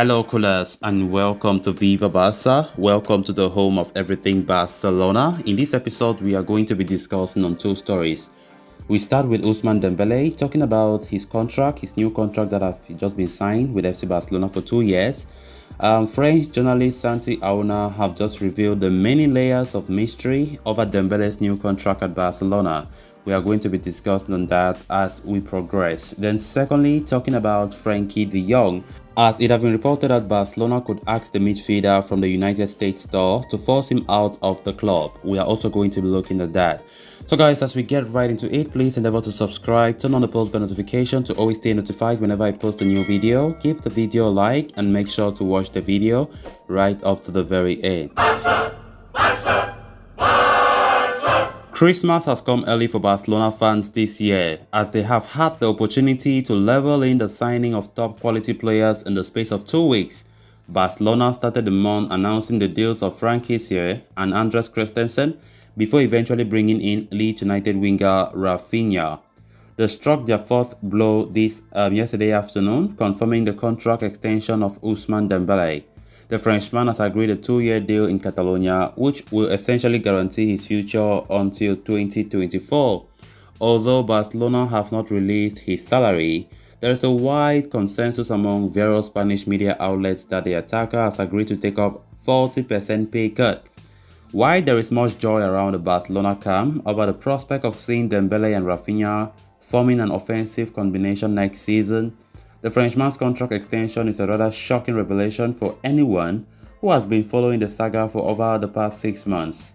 Hello, coolers, and welcome to Viva Barca. Welcome to the home of everything Barcelona. In this episode, we are going to be discussing on two stories. We start with Ousmane Dembele, talking about his contract, his new contract that has just been signed with FC Barcelona for 2 years. French journalist Santi Auna have just revealed the many layers of mystery over Dembele's new contract at Barcelona. We are going to be discussing on that as we progress. Then secondly, talking about Frenkie de Jong, as it has been reported that Barcelona could ask the midfielder from the United States store to force him out of the club. We are also going to be looking at that. So guys, as we get right into it, please endeavor to subscribe, turn on the post bell notification to always stay notified whenever I post a new video. Give the video a like and make sure to watch the video right up to the very end. Christmas has come early for Barcelona fans this year, as they have had the opportunity to level in the signing of top quality players in the space of 2 weeks. Barcelona started the month announcing the deals of Frenkie de Jong and Andres Christensen before eventually bringing in Leeds United winger Rafinha. They struck their fourth blow yesterday afternoon, confirming the contract extension of Ousmane Dembele. The Frenchman has agreed a 2-year deal in Catalonia, which will essentially guarantee his future until 2024. Although Barcelona have not released his salary, there is a wide consensus among various Spanish media outlets that the attacker has agreed to take up 40% pay cut. While there is much joy around the Barcelona camp over the prospect of seeing Dembele and Rafinha forming an offensive combination next season, the Frenchman's contract extension is a rather shocking revelation for anyone who has been following the saga for over the past 6 months.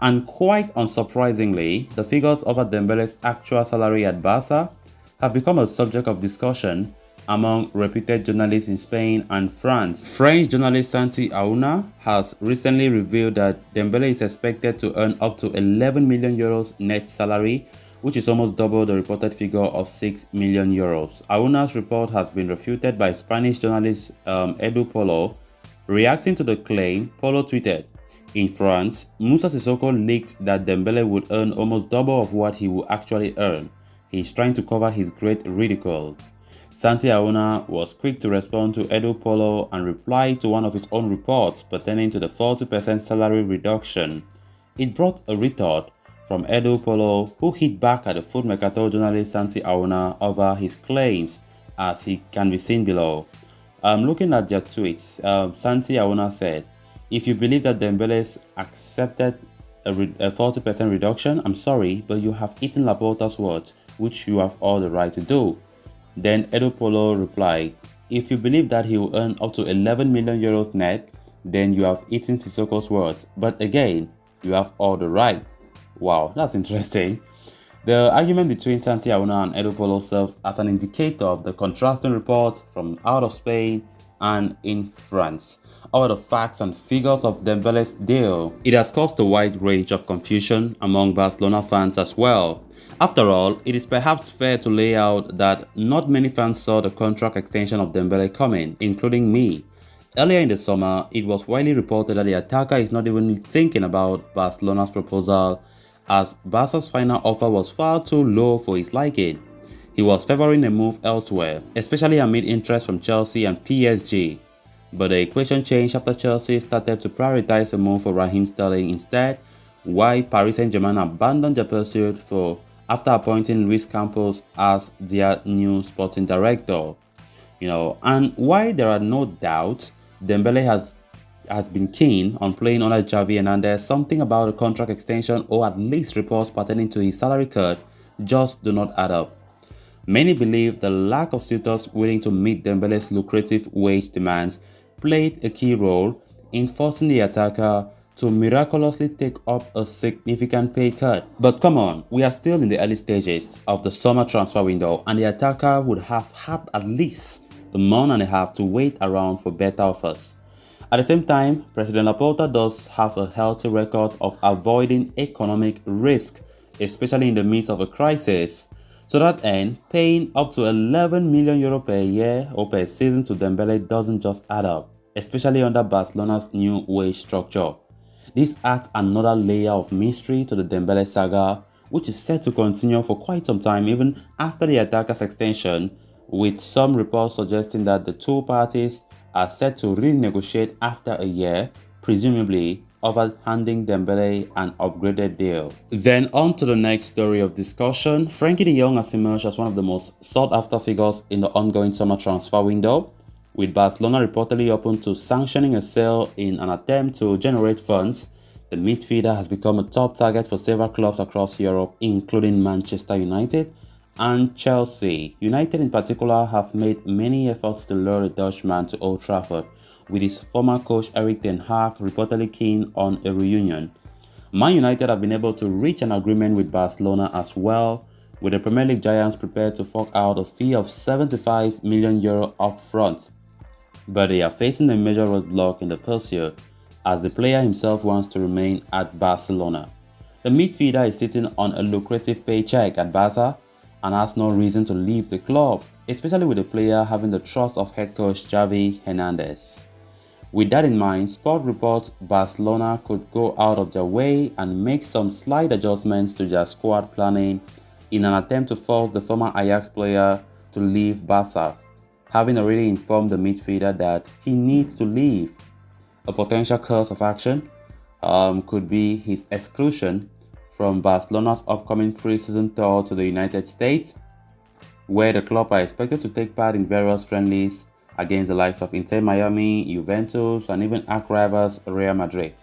And quite unsurprisingly, the figures over Dembele's actual salary at Barca have become a subject of discussion among reputed journalists in Spain and France. French journalist Santi Auna has recently revealed that Dembele is expected to earn up to 11 million euros net salary, which is almost double the reported figure of 6 million euros. Auna's report has been refuted by Spanish journalist Edu Polo. Reacting to the claim, Polo tweeted, "In France, Moussa Sissoko leaked that Dembele would earn almost double of what he will actually earn. He's trying to cover his great ridicule." Santi Auna was quick to respond to Edu Polo and reply to one of his own reports pertaining to the 40% salary reduction. It brought a retort from Edu Polo, who hit back at the Foot Mercato journalist Santi Auna over his claims, as he can be seen below. Looking at their tweets, Santi Auna said, "If you believe that Dembele's accepted a 40% reduction, I'm sorry, but you have eaten Laporta's words, which you have all the right to do." Then Edu Polo replied, "If you believe that he will earn up to 11 million euros net, then you have eaten Sissoko's words, but again, you have all the right." Wow, that's interesting. The argument between Santi Auna and Edu Polo serves as an indicator of the contrasting reports from out of Spain and in France over the facts and figures of Dembele's deal. It has caused a wide range of confusion among Barcelona fans as well. After all, it is perhaps fair to lay out that not many fans saw the contract extension of Dembele coming, including me. Earlier in the summer, it was widely reported that the attacker is not even thinking about Barcelona's proposal, as Barca's final offer was far too low for his liking. He was favoring a move elsewhere, especially amid interest from Chelsea and PSG. But the equation changed after Chelsea started to prioritize a move for Raheem Sterling instead, while Paris Saint-Germain abandoned their pursuit after appointing Luis Campos as their new sporting director. And while there are no doubts Dembele has been keen on playing under Xavi Hernandez, something about the contract extension, or at least reports pertaining to his salary cut, just do not add up. Many believe the lack of suitors willing to meet Dembele's lucrative wage demands played a key role in forcing the attacker to miraculously take up a significant pay cut. But come on, we are still in the early stages of the summer transfer window, and the attacker would have had at least a month and a half to wait around for better offers. At the same time, President Laporta does have a healthy record of avoiding economic risk, especially in the midst of a crisis. To that end, paying up to 11 million euro per year or per season to Dembele doesn't just add up, especially under Barcelona's new wage structure. This adds another layer of mystery to the Dembele saga, which is set to continue for quite some time even after the attacker's extension, with some reports suggesting that the two parties are set to renegotiate after a year, presumably over handing Dembele an upgraded deal. Then on to the next story of discussion. Frenkie de Jong has emerged as one of the most sought-after figures in the ongoing summer transfer window, with Barcelona reportedly open to sanctioning a sale in an attempt to generate funds. The midfielder has become a top target for several clubs across Europe, including Manchester United and Chelsea. United in particular have made many efforts to lure the Dutchman to Old Trafford, with his former coach Erik ten Hag reportedly keen on a reunion. Man United have been able to reach an agreement with Barcelona as well, with the Premier League giants prepared to fork out a fee of €75 million up front. But they are facing a major roadblock in the pursuit, as the player himself wants to remain at Barcelona. The midfielder is sitting on a lucrative paycheck at Barca and has no reason to leave the club, especially with the player having the trust of head coach Xavi Hernandez. With that in mind, Sport reports Barcelona could go out of their way and make some slight adjustments to their squad planning in an attempt to force the former Ajax player to leave Barca, having already informed the midfielder that he needs to leave. A potential course of action could be his exclusion from Barcelona's upcoming pre-season tour to the United States, where the club are expected to take part in various friendlies against the likes of Inter Miami, Juventus, and even arch rivals Real Madrid.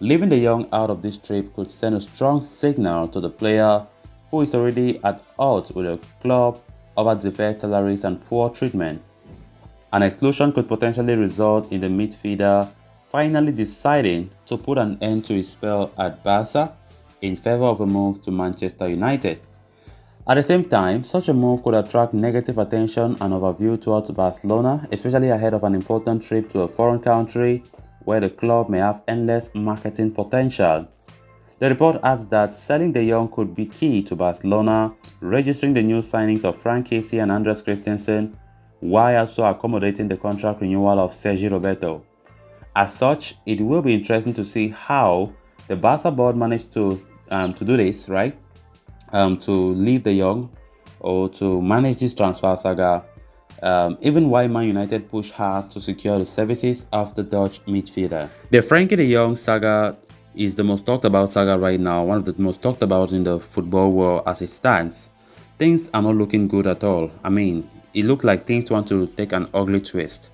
Leaving the young out of this trip could send a strong signal to the player, who is already at odds with the club over deferred salaries and poor treatment. An exclusion could potentially result in the midfielder finally deciding to put an end to his spell at Barca in favor of a move to Manchester United. At the same time, such a move could attract negative attention and overview towards Barcelona, especially ahead of an important trip to a foreign country where the club may have endless marketing potential. The report adds that selling De Jong could be key to Barcelona registering the new signings of Frank Casey and Andres Christensen, while also accommodating the contract renewal of Sergi Roberto. As such, it will be interesting to see how the Barca board managed to do this, right? To leave De Jong or to manage this transfer saga, even while Man United push hard to secure the services of the Dutch midfielder. The Frenkie de Jong saga is the most talked about saga right now, one of the most talked about in the football world as it stands. Things are not looking good at all. I mean, it looks like things want to take an ugly twist.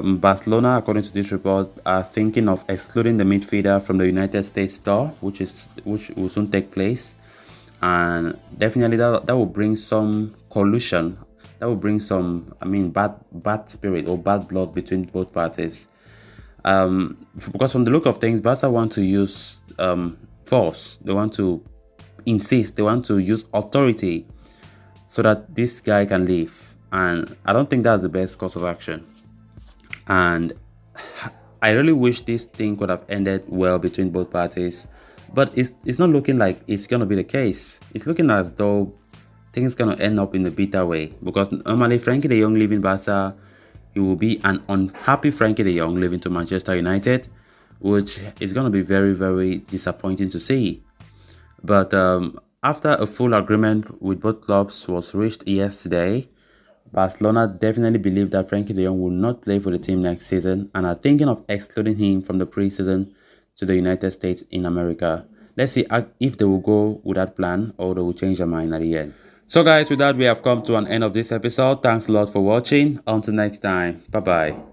Barcelona, according to this report, are thinking of excluding the midfielder from the United States tour, which will soon take place. And definitely that will bring some collusion. That will bring some, bad spirit or bad blood between both parties. Because from the look of things, Barca want to use force. They want to insist. They want to use authority so that this guy can leave. And I don't think that's the best course of action. And I really wish this thing could have ended well between both parties. But it's not looking like it's going to be the case. It's looking as though things going to end up in a bitter way. Because normally Frenkie de Jong leaving Barca, it will be an unhappy Frenkie de Jong leaving to Manchester United, which is going to be very, very disappointing to see. But after a full agreement with both clubs was reached yesterday, Barcelona definitely believe that Frenkie de Jong will not play for the team next season and are thinking of excluding him from the preseason to the United States in America. Let's see if they will go with that plan or they will change their mind at the end. So guys, with that we have come to an end of this episode. Thanks a lot for watching. Until next time. Bye bye.